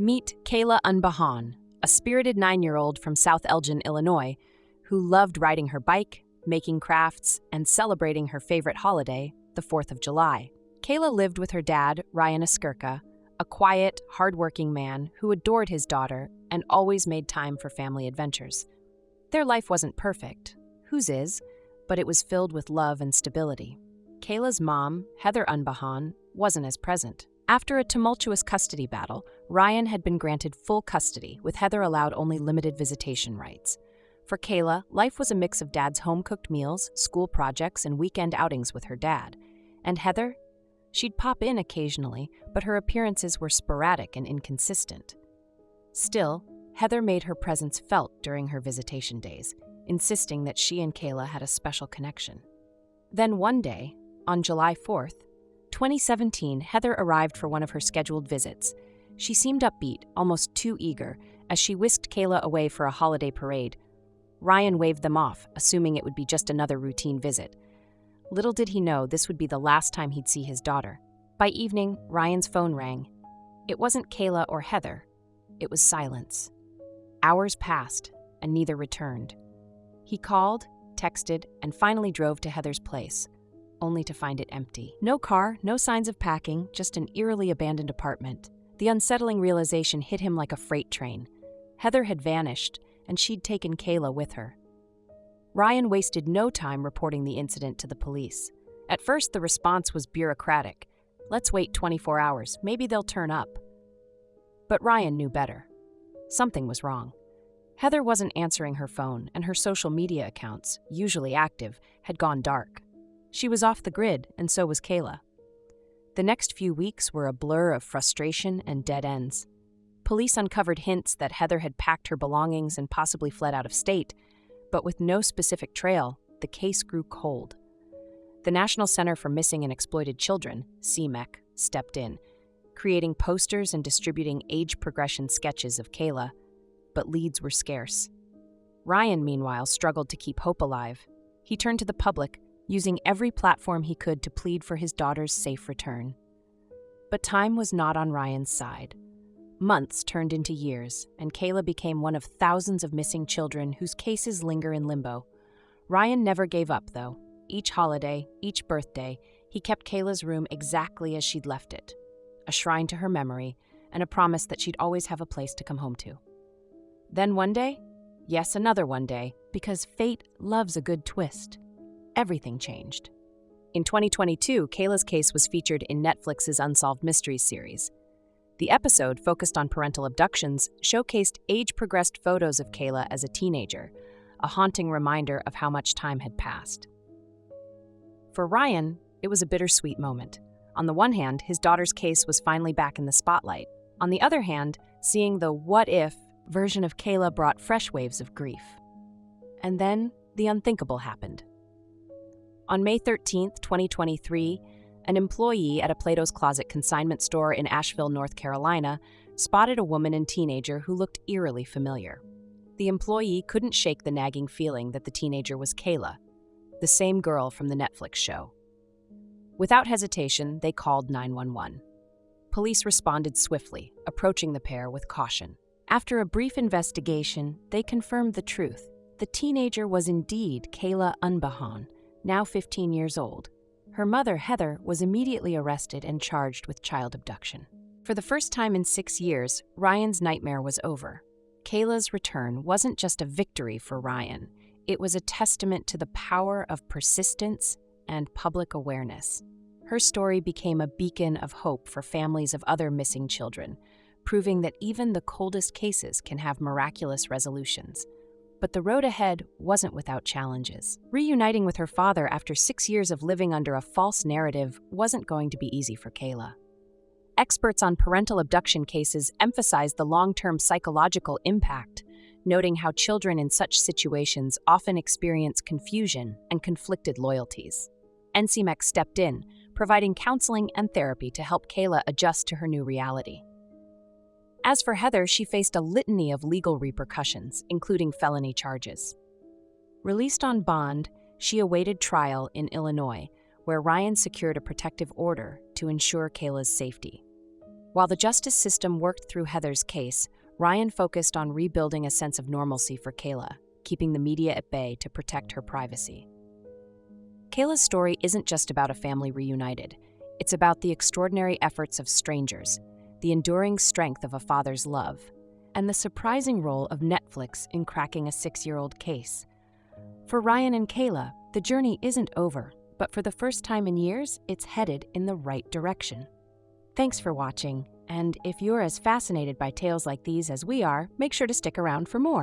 Meet Kayla Unbehaun, a spirited 9-year-old from South Elgin, Illinois, who loved riding her bike, making crafts, and celebrating her favorite holiday, the 4th of July. Kayla lived with her dad, Ryan Iskerka, a quiet, hardworking man who adored his daughter and always made time for family adventures. Their life wasn't perfect, whose is, but it was filled with love and stability. Kayla's mom, Heather Unbehaun, wasn't as present. After a tumultuous custody battle, Ryan had been granted full custody, with Heather allowed only limited visitation rights. For Kayla, life was a mix of dad's home-cooked meals, school projects, and weekend outings with her dad. And Heather? She'd pop in occasionally, but her appearances were sporadic and inconsistent. Still, Heather made her presence felt during her visitation days, insisting that she and Kayla had a special connection. Then one day, on July 4th, 2017, Heather arrived for one of her scheduled visits. She seemed upbeat, almost too eager, as she whisked Kayla away for a holiday parade. Ryan waved them off, assuming it would be just another routine visit. Little did he know this would be the last time he'd see his daughter. By evening, Ryan's phone rang. It wasn't Kayla or Heather. It was silence. Hours passed, and neither returned. He called, texted, and finally drove to Heather's place, only to find it empty. No car, no signs of packing, just an eerily abandoned apartment. The unsettling realization hit him like a freight train. Heather had vanished, and she'd taken Kayla with her. Ryan wasted no time reporting the incident to the police. At first, the response was bureaucratic. Let's wait 24 hours, maybe they'll turn up. But Ryan knew better. Something was wrong. Heather wasn't answering her phone, and her social media accounts, usually active, had gone dark. She was off the grid, and so was Kayla. The next few weeks were a blur of frustration and dead ends. Police uncovered hints that Heather had packed her belongings and possibly fled out of state, but with no specific trail, the case grew cold. The National Center for Missing and Exploited Children, CMEC, stepped in, creating posters and distributing age progression sketches of Kayla, but leads were scarce. Ryan, meanwhile, struggled to keep hope alive. He turned to the public, using every platform he could to plead for his daughter's safe return. But time was not on Ryan's side. Months turned into years, and Kayla became one of thousands of missing children whose cases linger in limbo. Ryan never gave up, though. Each holiday, each birthday, he kept Kayla's room exactly as she'd left it, a shrine to her memory, and a promise that she'd always have a place to come home to. Then one day, yes, another one day, because fate loves a good twist, everything changed. In 2022, Kayla's case was featured in Netflix's Unsolved Mysteries series. The episode, focused on parental abductions, showcased age-progressed photos of Kayla as a teenager, a haunting reminder of how much time had passed. For Ryan, it was a bittersweet moment. On the one hand, his daughter's case was finally back in the spotlight. On the other hand, seeing the what-if version of Kayla brought fresh waves of grief. And then, the unthinkable happened. On May 13, 2023, an employee at a Plato's Closet consignment store in Asheville, North Carolina, spotted a woman and teenager who looked eerily familiar. The employee couldn't shake the nagging feeling that the teenager was Kayla, the same girl from the Netflix show. Without hesitation, they called 911. Police responded swiftly, approaching the pair with caution. After a brief investigation, they confirmed the truth. The teenager was indeed Kayla Unbehaun, now 15 years old. Her mother, Heather, was immediately arrested and charged with child abduction. For the first time in 6 years, Ryan's nightmare was over. Kayla's return wasn't just a victory for Ryan. It was a testament to the power of persistence and public awareness. Her story became a beacon of hope for families of other missing children, proving that even the coldest cases can have miraculous resolutions. But the road ahead wasn't without challenges. Reuniting with her father after 6 years of living under a false narrative wasn't going to be easy for Kayla. Experts on parental abduction cases emphasized the long-term psychological impact, noting how children in such situations often experience confusion and conflicted loyalties. NCMEC stepped in, providing counseling and therapy to help Kayla adjust to her new reality. As for Heather, she faced a litany of legal repercussions, including felony charges. Released on bond, she awaited trial in Illinois, where Ryan secured a protective order to ensure Kayla's safety. While the justice system worked through Heather's case, Ryan focused on rebuilding a sense of normalcy for Kayla, keeping the media at bay to protect her privacy. Kayla's story isn't just about a family reunited. It's about the extraordinary efforts of strangers, the enduring strength of a father's love, and the surprising role of Netflix in cracking a 6-year-old case. For Ryan and Kayla, the journey isn't over, but for the first time in years, it's headed in the right direction. Thanks for watching, and if you're as fascinated by tales like these as we are, make sure to stick around for more.